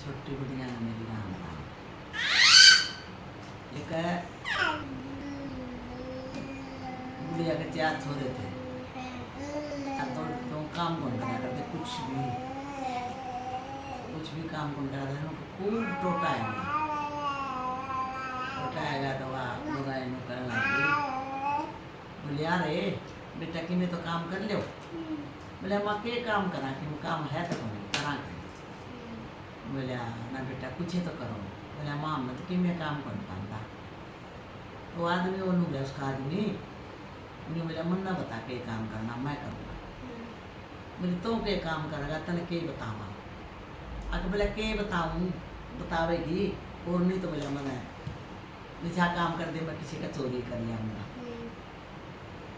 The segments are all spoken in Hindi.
छोटी गुड़िया ने मेरी राम राम। एक गुड़िया के 4 छोरे थे। तो काम कौन करा करते, कुछ भी काम कौन करा था, खूब टोटाएगा तो लुगाई में करने लगी। बोले यार बेटा कि मैं तो काम कर लो। बोले माँ के काम करा कि वो काम है तो करा के। बोले ना बेटा कुछ तो करो। बोले माँ मैं तो कि मैं काम कर पाता। तो आदमी वो गया उसका आदमी उन्हें बोला मन ना बता के काम करना मैं करूँगा। बोले तो के काम करेगा तने के बतावा। आके बोला के बताऊँ बतावेगी और नहीं तो बोला मैंने निशा काम कर दे मैं किसी का चोरी कर लिया आऊँगा।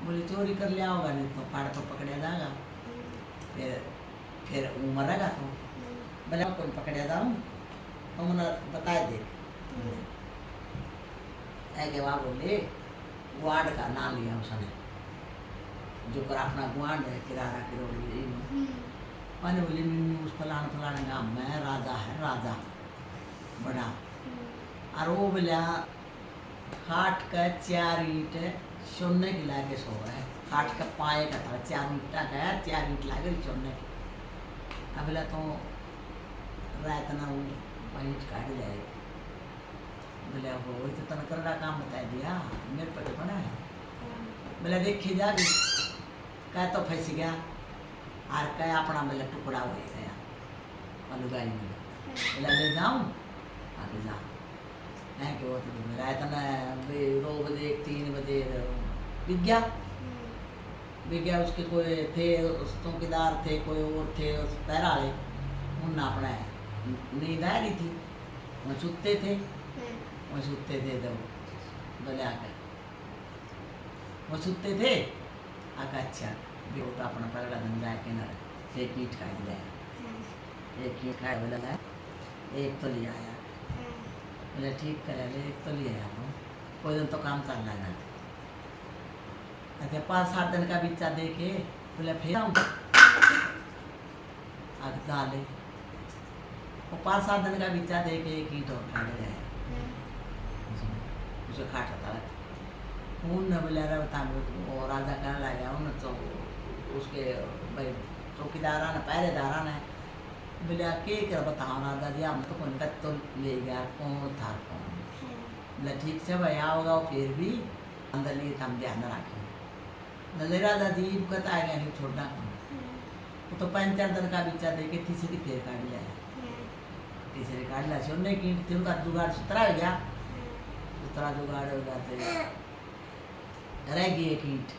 बोले चोरी कर लिया होगा नहीं तो पाड़ तो पकड़ा जाएगा फिर मरेगा तो। बोले कौन पकड़ा जाऊँ तो मैंने बता दे के वहाँ बोले गुआड़ का नाम लिया उसने जो कर अपना गुआड़ है किराना किरोड़ी मैंने बोली उस फलाने गाँव में राजा है राजा बड़ा और वो बोला खाट का 4 ईंट सोने की लाके सो है। खाट का पाए का था 4 ईंट का 4 ईंट लागे सोने की। अब बोला तो रात ना वो ईंट काट जाए। बोले वो तो तन करड़ा काम बता दिया मेरे पर बना है। बोला देखी जागी क्या तो फंस गया और क्या अपना बोला टुकड़ा हो गया अलुगाई में। बोला ले जाऊँ आगे जा है कि वो तो मेरा इतना 2 बजे 3 बजे विज्ञा उसके कोई थे चौकीदार थे कोई और थे उस पैरा वाले उन अपना नींद आ रही थी वहाँ सुते थे तो बोले आकर वो सुते थे आका अच्छा वो तो अपना पगड़ा धन जाके ना एक ईंट काट लिया एक ईंट खाए बोला एक तो ले आया। बोले ठीक करे ले एक तो ले आया कोई दिन तो काम चल रहा है। अच्छा 5-7 दिन का बिच्चा दे के बोले फिर आऊँ आग डाले वो 5-7 दिन का बिच्चा दे के एक ईंट और काट गया उसे काटा था उन बोले अरे बता वो राजा कहने लगा उन तो उसके भाई चौकीदारा ने पहरेदारा ने बोले के कर बताओ राजा जी हम तो कौन का तो ले गया कौन था कौन। बोला ठीक से भाई आओगा फिर भी अंदर लिए हम ध्यान रखें नले राजा जी कहता आएगा नहीं छोड़ना कौन। वो तो 5-4 दिन का बिच्चा दे के तीसरी फिर काट लिया तीसरी काट लिया सोने की ईंट थी उनका जुगाड़ सुतरा हो गया सुतरा जुगाड़ हो जाते रह गई एक ईंट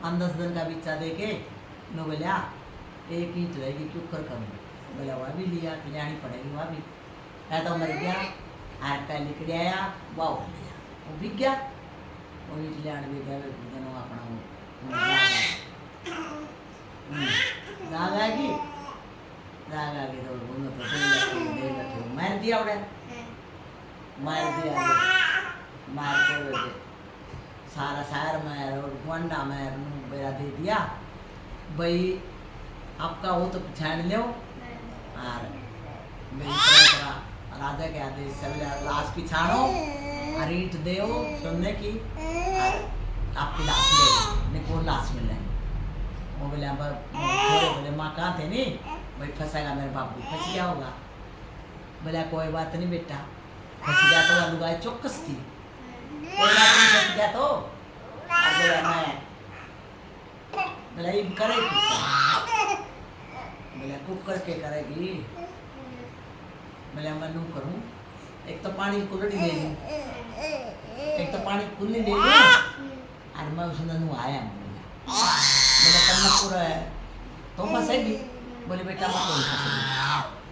5-10 दिन का बिच्चा दे के नो बोलिया एक ईंट रहेगी क्यों कर करूँ। बोला वह भी लिया लियानी पड़ेगी वह भी है तो मर गया आर का निकल आया वाह लिया वो बिक गया वो ईंट लियान भी गया दोनों अपना जाग आएगी तो उन्होंने तो मार दिया उड़े मार के सारा शहर में और गोंडा में मेरा दे दिया भाई आपका वो तो पछाड़ लो और राजा के आदेश से लाश पिछाड़ो और ईंट दे सुनने की आपकी लाश ले को लाश मिल रही वो बोले बोले माँ कहाँ थे नहीं भाई फंसेगा मेरे बाबू फंस गया होगा। बोला कोई बात नहीं बेटा फंस गया तो लुगाई चौकस थी कोई बात नहीं फंस गया तो बोला मैं बोला ये करेगी बोला कुकर के करेगी। बोला मैं नू करूँ एक तो पानी कुल्ली ले लूँ एक तो पानी कुल्ली ले लूँ और मैं उसने नू आया बोला करना पूरा है तो फंसेगी। बोले बेटा मैं कोई फंसेगी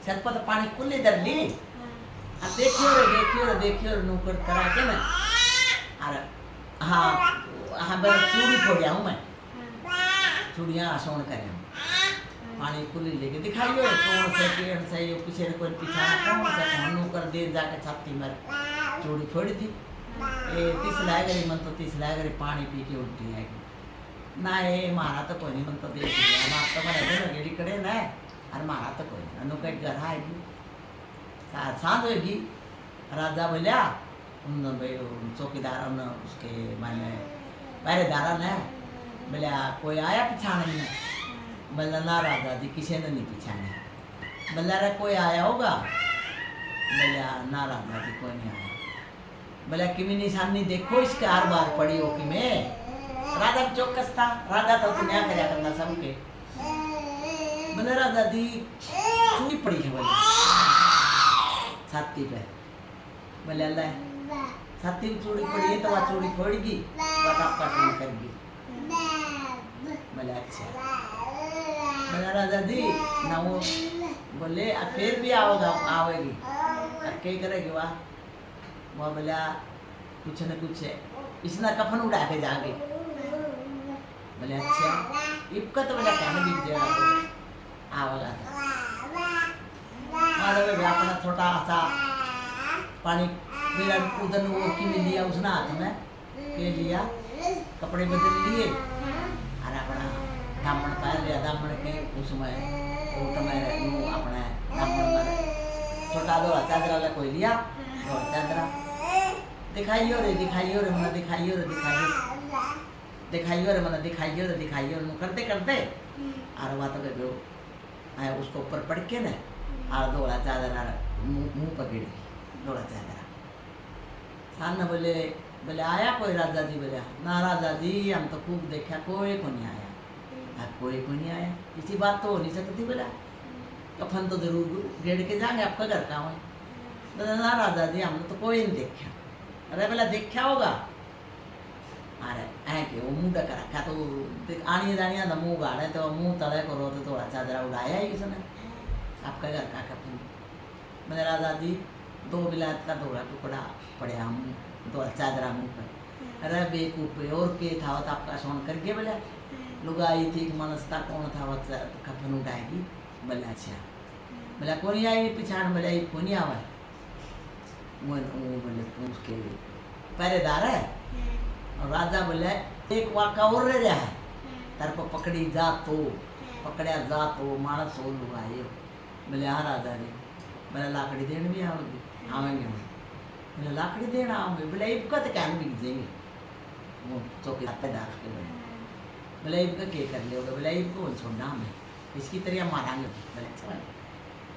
छत पर तो पानी कुल्ली दर ली और देखियो नू कर करा के ना और हाँ हाँ बस चूड़ी फोड़ गया हूँ मैं चूड़ियाँ सोन करें पानी कुल्ली लेके दिखाइयो कौन से पेड़ से ये पीछे कोई पीछा कौन से कौन कर दे जाके छाती मर चूड़ी फोड़ दी ए तीसरा गरी मन तो तीसरा गरी पानी पी के उल्टी आएगी ना ये मारा तो कोई नहीं मन तो देख लिया ना तो मैंने गेड़ी करे ना और मारा तो कोई नहीं अनु कहीं घर आएगी सांझ होगी। राजा बोलिया उन भाई चौकीदार उन उसके मैंने पहरेदार ने बोलिया कोई आया पिछाने में। बोला ना राजा जी किसी ने नहीं पिछाने। बोला रे कोई आया होगा। बोलिया ना राजा जी कोई नहीं आया। बोला किमी निशानी देखो इसके हर बार पड़ी हो कि मैं। राजा भी चौकस था। राजा तो क्या कराया करना सबके। बोले राजा जी चूड़ी पड़ी है बोले छाती पे। बोले अल्लाह छाती में चूड़ी पड़ी है तो वह चूड़ी फोड़गी बट आपका काम करेगी। बोले अच्छा। बोले राजा जी ना वो बोले फिर भी आओगा आवेगी क्या करेगी वह। वह बोला कुछ न कुछ इसने कफन उड़ा के जागे। बोले अच्छा इबका तो बोला कहने बीत जाएगा तो आवेगा था। अपना छोटा सा पानी मेरा उधर वो की में लिया उसने हाथ में के लिया कपड़े बदल लिए और अपना दामन पहन लिया। दामन के उसमें अपने दामन में छोटा दो चादरा वाला कोई लिया और चादरा दिखाइयो रे मन दिखाइयो रे मन दिखाइयो रे करते करते और बात पे उसको ऊपर पड़ के ना और दौड़ा चादरा मुंह पकड़ दौड़ा चादरा सामने बोले बोले आया कोई राजा जी। बोले ना राजा जी हम तो खूब देखा कोई को नहीं आया। कोई को नहीं आया इसी बात तो हो नहीं सकती। बोला कफन तो जरूर गेड़ के जाएंगे आपका घर का है। बोला ना राजा जी हमने तो कोई नहीं देखा। अरे बोला देखा होगा। अरे ऐ के वो मुंह ढक रखा तो आनिया जानिया तो मुंह गाड़े तो मुंह तले करो तो थोड़ा चादरा उड़ाया ही उसने आपका घर का कफन। मैंने राजा जी 2 बिलात का थोड़ा टुकड़ा पड़ा थोड़ा चादरा मुंह पर। अरे बेकूफ और के था तो आपका सोन करके बोला लुगाई थी मनस्ता कौन था वो कफन उठाएगी। बोला अच्छा। बोला कौन आई पिछाड़। बोला कौन आवा। बोले उसके पहरेदार है। और राजा बोले एक वाका और रह रहा है तार पर पकड़ी जा तो पकड़िया जा तो मानस हो लुगाई। बोले हाँ राजा जी। बोले लाकड़ी देने भी आओगे आवेंगे। बोले लाकड़ी देना आओगे। बोले इबका तो क्या बिक जाएंगे वो चौकीदार पे दाख के। बोले इबका क्या कर लोगे। बोले इबको छोड़ना हमें इसकी तरह मारेंगे। बोले अच्छा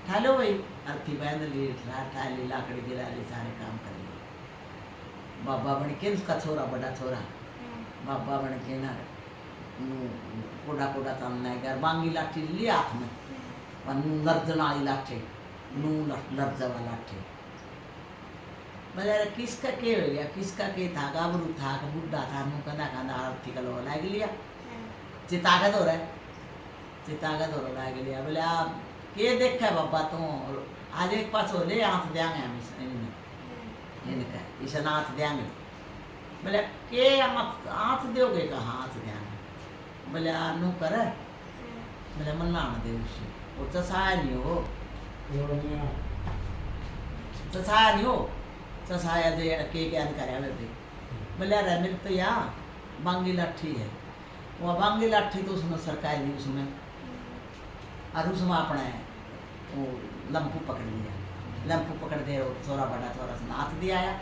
ठा लो भाई अर्थी बांध ली ठा ली लाकड़ी गिरा ली सारे काम कर लिए। बाबा बन के उसका छोरा बड़ा छोरा बाबा बन के ना कोड़ा कोड़ा तमना है बांगी लाठी लिया हाथ में और लर्जन वाली लाठी लर्जा वाला लाठी। बोले अरे किसका के हो गया किसका के था गाबरू था बुढ़ा था मुँह कंधा कंधा आरती का लोग लाग लिया चितागत हो रहा है चितागत हो लाग लिया। बोले आप के देखा बाबा तो आज एक पास हो ले हाथ देंगे हम इनका इसे हाथ देंगे। बोले के हाथ दोगे कहाँ हाथ देंगे। बोले नू कर। बोले मन्ना दे उससे वो चसाया नहीं हो चसाया नहीं हो चसाया दे के ज्ञान कराया दे। बोले अरे मेरे तो यहाँ बांगी लाठी है वो बांगी लाठी तो उसमें सरकारी नहीं उसमें और उसमें अपने वो लंपू पकड़ लिया। लंपू पकड़ दे छोरा बड़ा छोरा से हाथ दिया आया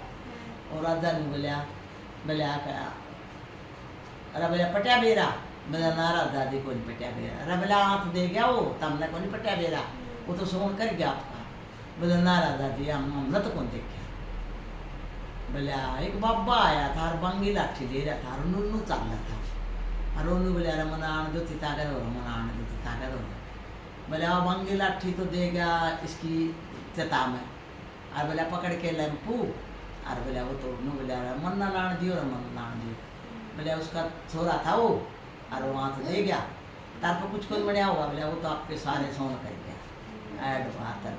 और राजा ने बोलिया बोलिया क्या। अरे बोलिया पटिया बेरा। बोला ना राजा जी को नहीं पटिया बेरा। अरे बोला हाथ दे गया वो तमने को नहीं पटिया बेरा वो तो सोन कर गया आपका। बोले ना राजा जी हमने तो कौन देखा। बोलिया एक बाबा आया था और बांगी लाठी ले रहा था और नूनू चल रहा था और उन्होंने बोले अरे मना आने दो ताकत हो मना आने दो ताकत हो। बोले बांगी लाठी तो देगा इसकी चता में और बोला पकड़ के लैंपू और बोला वो तो उन्होंने बोला मन्ना लान दियो और मन्ना लान दियो। बोले उसका छोरा था वो और वहाँ से ले गया तार पर कुछ बढ़िया हुआ। बोला वो तो आपके सारे सोन कर गया ऐड बात तो